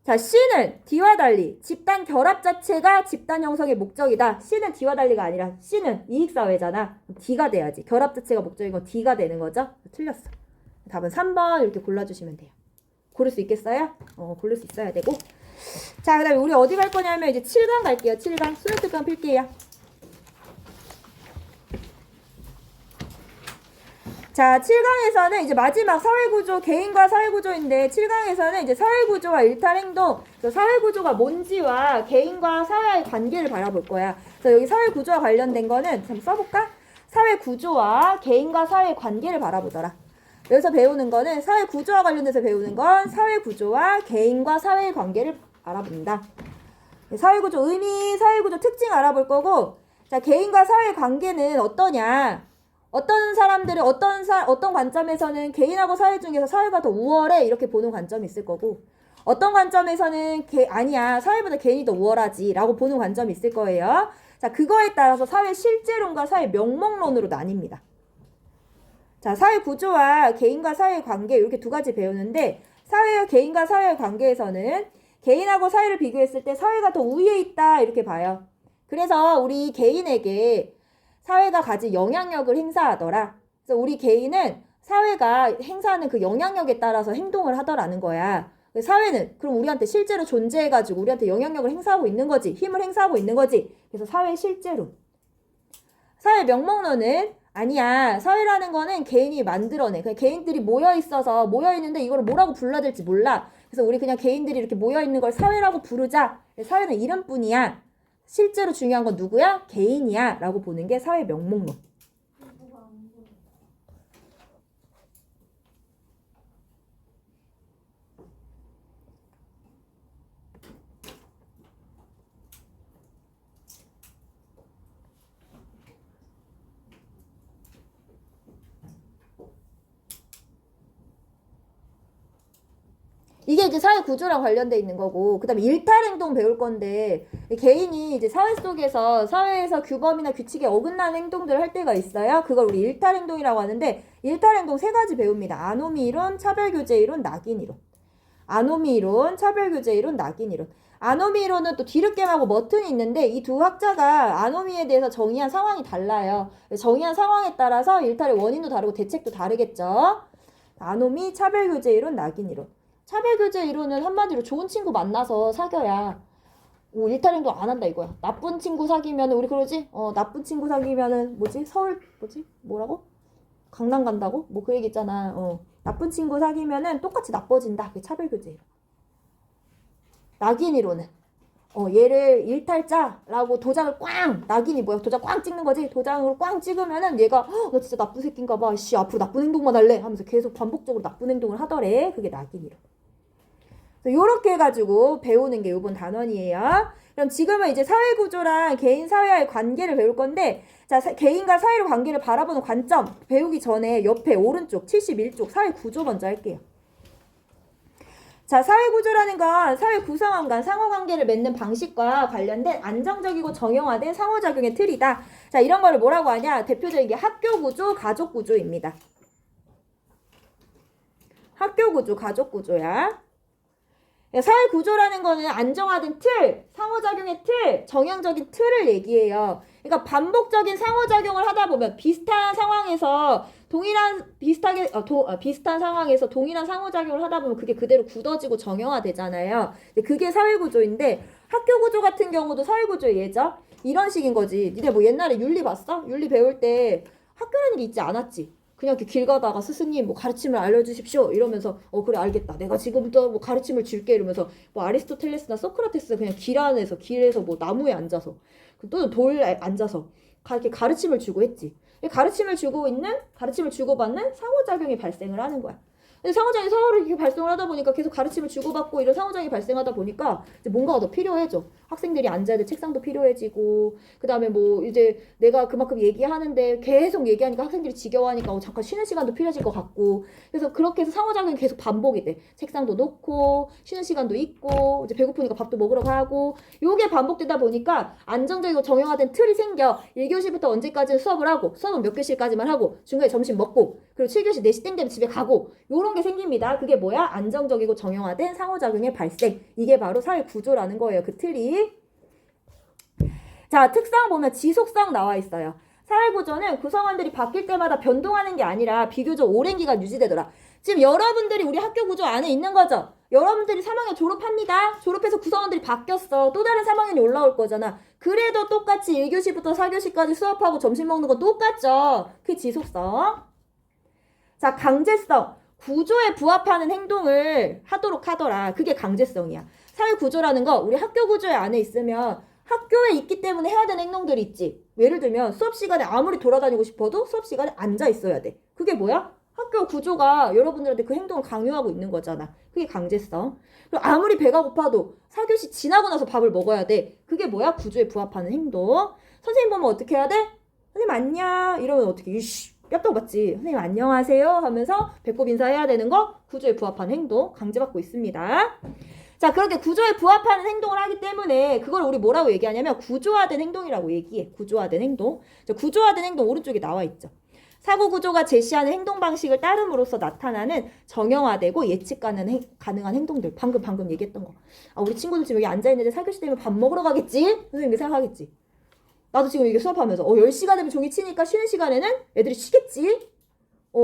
자, C는 D와 달리 집단 결합 자체가 집단 형성의 목적이다. C는 D와 달리가 아니라 C는 이익사회잖아. D가 돼야지. 결합 자체가 목적인 건 D가 되는 거죠? 틀렸어. 답은 3번 이렇게 골라주시면 돼요. 고를 수 있겠어요? 고를 수 있어야 되고. 자, 그 다음에 우리 어디 갈 거냐면 이제 7강 갈게요. 7강. 수능 특강 필게요. 자, 7강에서는 이제 마지막 사회구조, 개인과 사회구조인데 7강에서는 이제 사회구조와 일탈행동, 사회구조가 뭔지와 개인과 사회의 관계를 바라볼 거야. 그래서 여기 사회구조와 관련된 거는 한번 써볼까? 사회구조와 개인과 사회의 관계를 바라보더라. 여기서 배우는 거는 사회구조와 관련돼서 배우는 건 사회구조와 개인과 사회의 관계를 알아본다. 사회구조 의미, 사회구조 특징 알아볼 거고, 자, 개인과 사회의 관계는 어떠냐? 어떤 사람들은 어떤 관점에서는 개인하고 사회 중에서 사회가 더 우월해 이렇게 보는 관점이 있을 거고, 어떤 관점에서는 아니야 사회보다 개인이 더 우월하지 라고 보는 관점이 있을 거예요. 자, 그거에 따라서 사회 실제론과 사회 명목론으로 나뉩니다. 자, 사회 구조와 개인과 사회의 관계 이렇게 두 가지 배우는데, 사회와 개인과 사회의 관계에서는 개인하고 사회를 비교했을 때 사회가 더 우위에 있다 이렇게 봐요. 그래서 우리 개인에게 사회가 가진 영향력을 행사하더라. 그래서 우리 개인은 사회가 행사하는 그 영향력에 따라서 행동을 하더라는 거야. 사회는 그럼 우리한테 실제로 존재해가지고 우리한테 영향력을 행사하고 있는 거지. 힘을 행사하고 있는 거지. 그래서 사회 실제로. 사회 명목론은 아니야. 사회라는 거는 개인이 만들어내. 그냥 개인들이 모여있는데 이걸 뭐라고 불러야 될지 몰라. 그래서 우리 그냥 개인들이 이렇게 모여있는 걸 사회라고 부르자. 사회는 이름뿐이야. 실제로 중요한 건 누구야? 개인이야 라고 보는 게 사회 명목론. 이게 이제 사회 구조랑 관련돼 있는 거고, 그 다음에 일탈행동 배울 건데, 개인이 이제 사회에서 규범이나 규칙에 어긋나는 행동들을 할 때가 있어요. 그걸 우리 일탈행동이라고 하는데, 일탈행동 세 가지 배웁니다. 아노미이론, 차별교제이론, 낙인이론. 아노미이론, 차별교제이론, 낙인이론. 아노미이론은 또 디르겜하고 머튼이 있는데, 이 두 학자가 아노미에 대해서 정의한 상황이 달라요. 정의한 상황에 따라서 일탈의 원인도 다르고 대책도 다르겠죠. 아노미, 차별교제이론, 낙인이론. 차별교제 이론은 한마디로 좋은 친구 만나서 사귀어야 일탈행동 안 한다 이거야. 나쁜 친구 사귀면은 우리 그러지? 나쁜 친구 사귀면은 뭐라고? 강남 간다고? 뭐 그 얘기 있잖아. 나쁜 친구 사귀면은 똑같이 나빠진다. 그게 차별교제 이론. 낙인 이론은 얘를 일탈자라고 도장을 꽝! 낙인이 뭐야? 도장 꽝 찍는 거지? 도장으로 꽝 찍으면은 얘가 너 진짜 나쁜 새끼인가 봐. 씨, 앞으로 나쁜 행동만 할래. 하면서 계속 반복적으로 나쁜 행동을 하더래. 그게 낙인 이론. 요렇게 해가지고 배우는 게 요번 단원이에요. 그럼 지금은 이제 사회구조랑 개인 사회와의 관계를 배울 건데, 자, 개인과 사회의 관계를 바라보는 관점 배우기 전에 옆에 오른쪽 71쪽 사회구조 먼저 할게요. 자, 사회구조라는 건 사회 구성원 간 상호관계를 맺는 방식과 관련된 안정적이고 정형화된 상호작용의 틀이다. 자, 이런 거를 뭐라고 하냐? 대표적인 게 학교구조, 가족구조입니다. 학교구조, 가족구조야. 사회구조라는 거는 안정화된 틀, 상호작용의 틀, 정형적인 틀을 얘기해요. 그러니까 반복적인 상호작용을 하다 보면 비슷한 상황에서 비슷한 상황에서 동일한 상호작용을 하다 보면 그게 그대로 굳어지고 정형화되잖아요. 근데 그게 사회구조인데 학교구조 같은 경우도 사회구조의 예죠. 이런 식인 거지. 니네 뭐 옛날에 윤리 봤어? 윤리 배울 때 학교라는 게 있지 않았지? 그냥 이렇게 길 가다가 스승님 뭐 가르침을 알려주십시오 이러면서 그래 알겠다 내가 지금부터 뭐 가르침을 줄게 이러면서 뭐 아리스토텔레스나 소크라테스 그냥 길에서 뭐 나무에 앉아서 또는 돌에 앉아서 이렇게 가르침을 주고 했지. 가르침을 주고받는 상호작용이 발생을 하는 거야. 근데 상호작용이 서로 이렇게 발생을 하다 보니까 계속 가르침을 주고받고 이런 상호작용이 발생하다 보니까 이제 뭔가가 더 필요해져. 학생들이 앉아야 될 책상도 필요해지고 그 다음에 뭐 이제 내가 그만큼 얘기하는데 계속 얘기하니까 학생들이 지겨워하니까 잠깐 쉬는 시간도 필요해질 것 같고 그래서 그렇게 해서 상호작용이 계속 반복이 돼. 책상도 놓고 쉬는 시간도 있고 이제 배고프니까 밥도 먹으러 가고 요게 반복되다 보니까 안정적이고 정형화된 틀이 생겨. 1교시부터 언제까지는 수업을 하고 수업은 몇 교시까지만 하고 중간에 점심 먹고 그리고 7교시 4시 땡되면 집에 가고 요런 게 생깁니다. 그게 뭐야? 안정적이고 정형화된 상호작용의 발생. 이게 바로 사회구조라는 거예요. 그 틀이. 자, 특성 보면 지속성 나와 있어요. 사회구조는 구성원들이 바뀔 때마다 변동하는 게 아니라 비교적 오랜 기간 유지되더라. 지금 여러분들이 우리 학교 구조 안에 있는 거죠. 여러분들이 3학년 졸업합니다. 졸업해서 구성원들이 바뀌었어. 또 다른 3학년이 올라올 거잖아. 그래도 똑같이 1교시부터 4교시까지 수업하고 점심 먹는 건 똑같죠. 그게 지속성. 자, 강제성. 구조에 부합하는 행동을 하도록 하더라. 그게 강제성이야. 사회구조라는 거 우리 학교 구조에 안에 있으면 학교에 있기 때문에 해야 되는 행동들이 있지. 예를 들면 수업 시간에 아무리 돌아다니고 싶어도 수업 시간에 앉아 있어야 돼. 그게 뭐야? 학교 구조가 여러분들한테 그 행동을 강요하고 있는 거잖아. 그게 강제성. 그리고 아무리 배가 고파도 4교시 지나고 나서 밥을 먹어야 돼. 그게 뭐야? 구조에 부합하는 행동. 선생님 보면 어떻게 해야 돼? 선생님 안녕 이러면 어떻게 이씨 뼈도 맞지. 선생님 안녕하세요 하면서 배꼽 인사해야 되는 거 구조에 부합한 행동 강제받고 있습니다. 자, 그렇게 구조에 부합하는 행동을 하기 때문에 그걸 우리 뭐라고 얘기하냐면 구조화된 행동이라고 얘기해. 구조화된 행동. 자, 구조화된 행동 오른쪽에 나와 있죠. 사고 구조가 제시하는 행동 방식을 따름으로써 나타나는 정형화되고 예측 가능한 행동들. 방금 얘기했던 거. 우리 친구들 지금 여기 앉아있는데 4교시 되면 밥 먹으러 가겠지? 선생님이 생각하겠지. 나도 지금 이게 수업하면서 10시가 되면 종이 치니까 쉬는 시간에는 애들이 쉬겠지?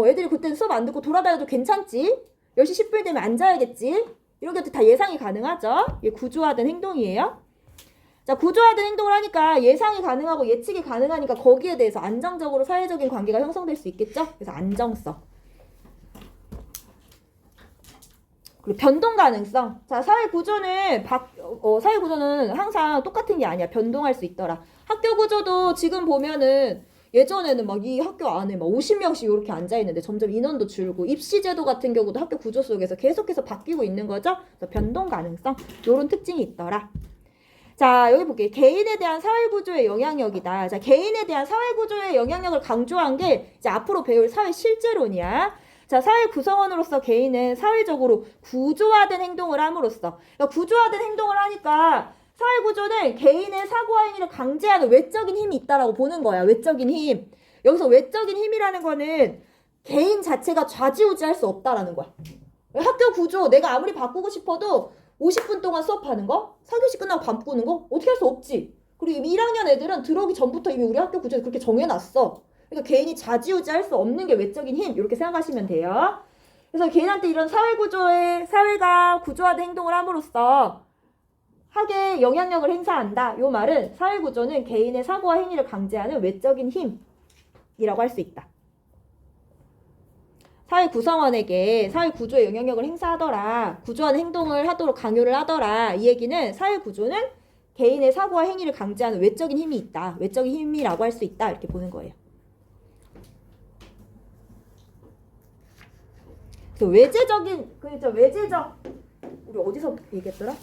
애들이 그때는 수업 안 듣고 돌아다녀도 괜찮지? 10시 10분 되면 앉아야겠지? 이런 것들 다 예상이 가능하죠? 이게 구조화된 행동이에요. 자, 구조화된 행동을 하니까 예상이 가능하고 예측이 가능하니까 거기에 대해서 안정적으로 사회적인 관계가 형성될 수 있겠죠? 그래서 안정성. 그리고 변동 가능성. 자, 사회구조는 항상 똑같은 게 아니야. 변동할 수 있더라. 학교 구조도 지금 보면은 예전에는 막 이 학교 안에 막 50명씩 이렇게 앉아있는데 점점 인원도 줄고 입시제도 같은 경우도 학교 구조 속에서 계속해서 바뀌고 있는 거죠. 그래서 변동 가능성 이런 특징이 있더라. 자, 여기 볼게요. 개인에 대한 사회구조의 영향력이다. 자, 개인에 대한 사회구조의 영향력을 강조한 게 이제 앞으로 배울 사회 실제론이야. 자, 사회 구성원으로서 개인은 사회적으로 구조화된 행동을 함으로써 그러니까 구조화된 행동을 하니까 사회구조는 개인의 사고와 행위를 강제하는 외적인 힘이 있다라고 보는 거야. 외적인 힘. 여기서 외적인 힘이라는 거는 개인 자체가 좌지우지할 수 없다라는 거야. 학교 구조 내가 아무리 바꾸고 싶어도 50분 동안 수업하는 거? 4교시 끝나고 바꾸는 거? 어떻게 할 수 없지. 그리고 이미 1학년 애들은 들어오기 전부터 이미 우리 학교 구조에서 그렇게 정해놨어. 그러니까 개인이 좌지우지할 수 없는 게 외적인 힘 이렇게 생각하시면 돼요. 그래서 개인한테 이런 사회가 구조화된 행동을 함으로써 학에 영향력을 행사한다. 요 말은 사회구조는 개인의 사고와 행위를 강제하는 외적인 힘이라고 할 수 있다. 사회 구성원에게 사회구조에 영향력을 행사하더라. 구조화된 행동을 하도록 강요를 하더라. 이 얘기는 사회구조는 개인의 사고와 행위를 강제하는 외적인 힘이 있다. 외적인 힘이라고 할 수 있다. 이렇게 보는 거예요. 그래서 외제적 우리 어디서 얘기했더라?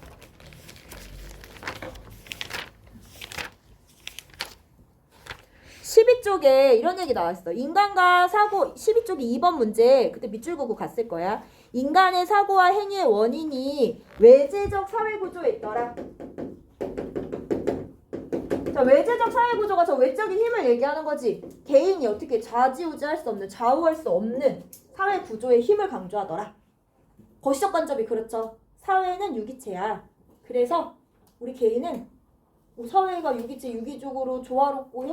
12쪽에 이런 얘기 나왔어. 인간과 사고 12쪽이 2번 문제 그때 밑줄 긋고 갔을 거야. 인간의 사고와 행위의 원인이 외재적 사회구조에 있더라. 자, 외재적 사회구조가 저 외적인 힘을 얘기하는 거지. 개인이 어떻게 좌지우지할 수 없는, 좌우할 수 없는 사회구조의 힘을 강조하더라. 거시적 관점이 그렇죠. 사회는 유기체야. 그래서 우리 개인은 사회가 유기체, 유기적으로 조화롭고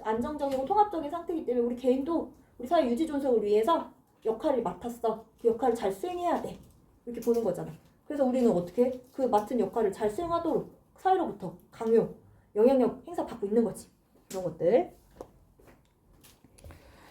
안정적이고 통합적인 상태이기 때문에 우리 개인도 우리 사회 유지 존속을 위해서 역할을 맡았어. 그 역할을 잘 수행해야 돼. 이렇게 보는 거잖아. 그래서 우리는 어떻게 그 맡은 역할을 잘 수행하도록 사회로부터 강요, 영향력 행사받고 있는 거지. 그런 것들.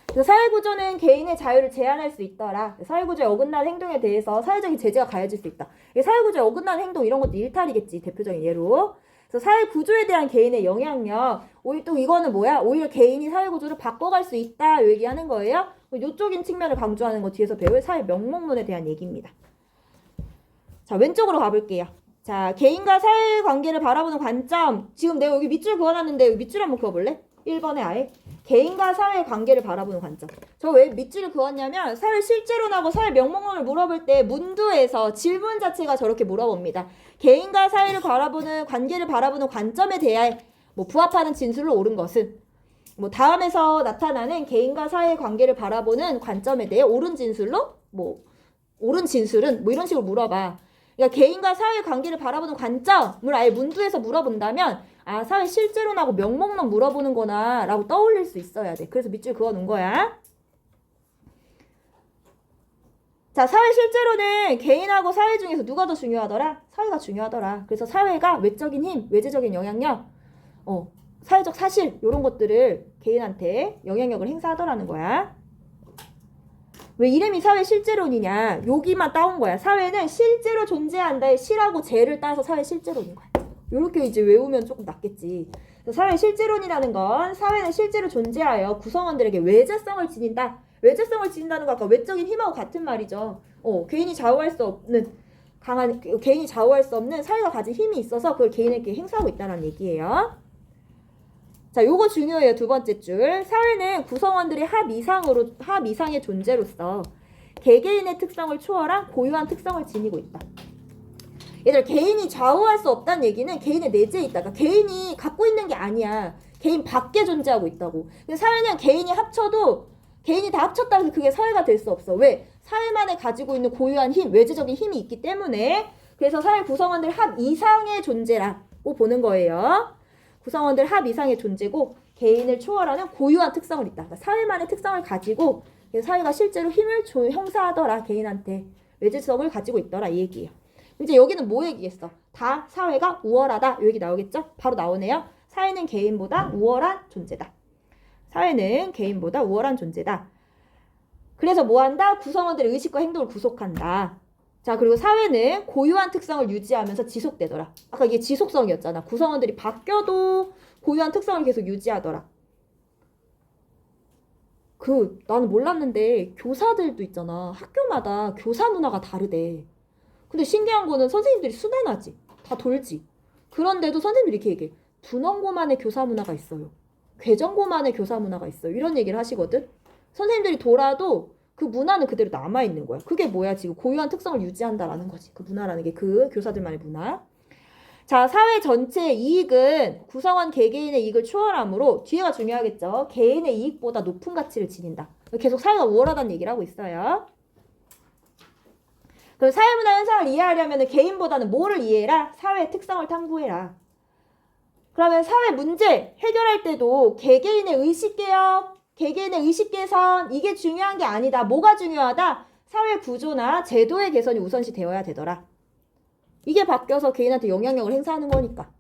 그래서 사회구조는 개인의 자유를 제한할 수 있더라. 사회구조에 어긋난 행동에 대해서 사회적인 제재가 가해질 수 있다. 사회구조에 어긋난 행동 이런 것도 일탈이겠지. 대표적인 예로. 그래서 사회구조에 대한 개인의 영향력. 오히려 또 이거는 뭐야? 오히려 개인이 사회구조를 바꿔갈 수 있다. 이 얘기하는 거예요. 이쪽인 측면을 강조하는 거 뒤에서 배울 사회 명목론에 대한 얘기입니다. 자, 왼쪽으로 가볼게요. 자, 개인과 사회관계를 바라보는 관점. 지금 내가 여기 밑줄 그어놨는데 여기 밑줄 한번 그어볼래? 1번에 아예. 개인과 사회관계를 바라보는 관점. 저 왜 밑줄을 그었냐면 사회 실제론하고 사회 명목론을 물어볼 때 문두에서 질문 자체가 저렇게 물어봅니다. 개인과 사회를 바라보는 관계를 바라보는 관점에 대해 부합하는 진술로 옳은 것은 다음에서 나타나는 개인과 사회의 관계를 바라보는 관점에 대해 옳은 진술로 옳은 진술은 이런 식으로 물어봐. 그러니까 개인과 사회의 관계를 바라보는 관점을 아예 문두에서 물어본다면 사회 실제론하고 명목론 물어보는 거나 라고 떠올릴 수 있어야 돼. 그래서 밑줄 그어놓은 거야. 자, 사회 실제로는 개인하고 사회 중에서 누가 더 중요하더라? 사회가 중요하더라. 그래서 사회가 외적인 힘, 외재적인 영향력, 사회적 사실 이런 것들을 개인한테 영향력을 행사하더라는 거야. 왜 이름이 사회 실제론이냐? 여기만 따온 거야. 사회는 실제로 존재한다의 실하고 재를 따서 사회 실제론인 거야. 이렇게 이제 외우면 조금 낫겠지. 사회 실제론이라는 건 사회는 실제로 존재하여 구성원들에게 외재성을 지닌다. 외재성을 지닌다는 거 아까 외적인 힘하고 같은 말이죠. 개인이 좌우할 수 없는 개인이 좌우할 수 없는 사회가 가진 힘이 있어서 그걸 개인에게 행사하고 있다는 얘기예요. 자, 요거 중요해요. 두 번째 줄. 사회는 구성원들이 합 이상의 존재로서 개개인의 특성을 초월한 고유한 특성을 지니고 있다. 얘들아, 개인이 좌우할 수 없다는 얘기는 개인의 내재에 있다. 그러니까 개인이 갖고 있는 게 아니야. 개인 밖에 존재하고 있다고. 근데 사회는 개인이 다 합쳤다고 해서 그게 사회가 될 수 없어. 왜? 사회만에 가지고 있는 고유한 힘, 외재적인 힘이 있기 때문에 그래서 사회 구성원들 합 이상의 존재라고 보는 거예요. 구성원들 합 이상의 존재고 개인을 초월하는 고유한 특성을 있다. 그러니까 사회만의 특성을 가지고 사회가 실제로 힘을 형사하더라. 개인한테 외재성을 가지고 있더라. 이 얘기예요. 이제 여기는 뭐 얘기겠어? 다 사회가 우월하다. 이 얘기 나오겠죠? 바로 나오네요. 사회는 개인보다 우월한 존재다. 사회는 개인보다 우월한 존재다. 그래서 뭐 한다? 구성원들의 의식과 행동을 구속한다. 자, 그리고 사회는 고유한 특성을 유지하면서 지속되더라. 아까 이게 지속성이었잖아. 구성원들이 바뀌어도 고유한 특성을 계속 유지하더라. 나는 몰랐는데 교사들도 있잖아. 학교마다 교사 문화가 다르대. 근데 신기한 거는 선생님들이 순환하지. 다 돌지. 그런데도 선생님들이 이렇게 얘기해. 둔원고만의 교사 문화가 있어요. 괴정고만의 교사 문화가 있어요. 이런 얘기를 하시거든. 선생님들이 돌아도 그 문화는 그대로 남아있는 거야. 그게 뭐야? 지금 고유한 특성을 유지한다라는 거지. 그 문화라는 게 그 교사들만의 문화. 자, 사회 전체의 이익은 구성원 개개인의 이익을 초월하므로 뒤에가 중요하겠죠. 개인의 이익보다 높은 가치를 지닌다. 계속 사회가 우월하다는 얘기를 하고 있어요. 그럼 사회문화 현상을 이해하려면 개인보다는 뭐를 이해해라? 사회의 특성을 탐구해라. 그러면 사회 문제 해결할 때도 개개인의 의식개혁, 개개인의 의식 개선 이게 중요한 게 아니다. 뭐가 중요하다? 사회 구조나 제도의 개선이 우선시 되어야 되더라. 이게 바뀌어서 개인한테 영향력을 행사하는 거니까.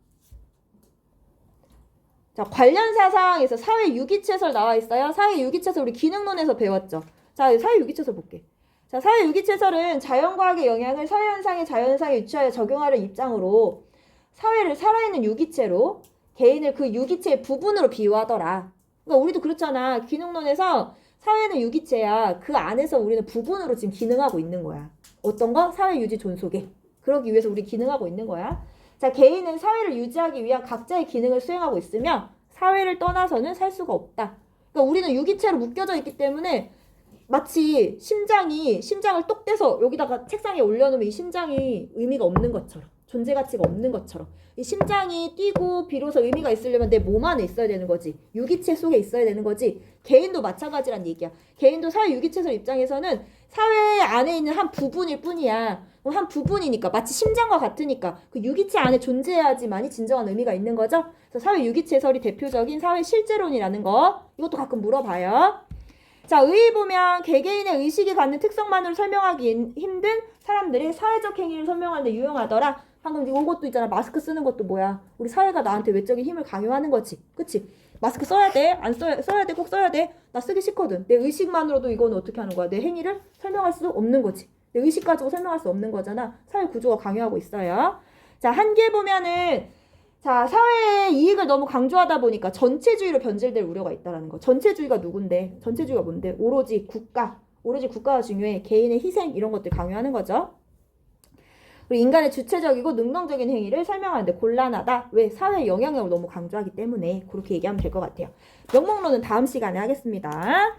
자, 관련 사상에서 사회 유기체설 나와 있어요. 사회 유기체설 우리 기능론에서 배웠죠. 자, 사회 유기체설 볼게. 자, 사회 유기체설은 자연과학의 영향을 사회현상의 자연현상에 유추하여 적용하려는 입장으로 사회를 살아있는 유기체로 개인을 그 유기체의 부분으로 비유하더라. 그러니까 우리도 그렇잖아. 기능론에서 사회는 유기체야. 그 안에서 우리는 부분으로 지금 기능하고 있는 거야. 어떤 거? 사회 유지 존속에. 그러기 위해서 우리 기능하고 있는 거야. 자, 개인은 사회를 유지하기 위한 각자의 기능을 수행하고 있으며 사회를 떠나서는 살 수가 없다. 그러니까 우리는 유기체로 묶여져 있기 때문에 마치 심장을 똑 떼서 여기다가 책상에 올려놓으면 이 심장이 의미가 없는 것처럼, 존재 가치가 없는 것처럼, 이 심장이 뛰고 비로소 의미가 있으려면 내 몸 안에 있어야 되는 거지. 유기체 속에 있어야 되는 거지. 개인도 마찬가지란 얘기야. 개인도 사회 유기체설 입장에서는 사회 안에 있는 한 부분일 뿐이야. 한 부분이니까, 마치 심장과 같으니까 그 유기체 안에 존재해야지만이 진정한 의미가 있는 거죠. 그래서 사회 유기체설이 대표적인 사회 실제론이라는 거, 이것도 가끔 물어봐요. 자, 의의 보면 개개인의 의식이 갖는 특성만으로 설명하기 힘든 사람들의 사회적 행위를 설명하는 데 유용하더라. 방금 이것도 있잖아. 마스크 쓰는 것도 뭐야? 우리 사회가 나한테 외적인 힘을 강요하는 거지. 그치? 마스크 써야 돼? 안 써야 돼? 꼭 써야 돼? 나 쓰기 싫거든. 내 의식만으로도 이거는 어떻게 하는 거야? 내 행위를 설명할 수 없는 거지. 내 의식 가지고 설명할 수 없는 거잖아. 사회 구조가 강요하고 있어요. 자, 한계 보면은, 자, 사회의 이익을 너무 강조하다 보니까 전체주의로 변질될 우려가 있다라는 거. 전체주의가 누군데? 전체주의가 뭔데? 오로지 국가가 중요해. 개인의 희생 이런 것들 강요하는 거죠. 그리고 인간의 주체적이고 능동적인 행위를 설명하는데 곤란하다. 왜? 사회의 영향력을 너무 강조하기 때문에. 그렇게 얘기하면 될 것 같아요. 명목론은 다음 시간에 하겠습니다.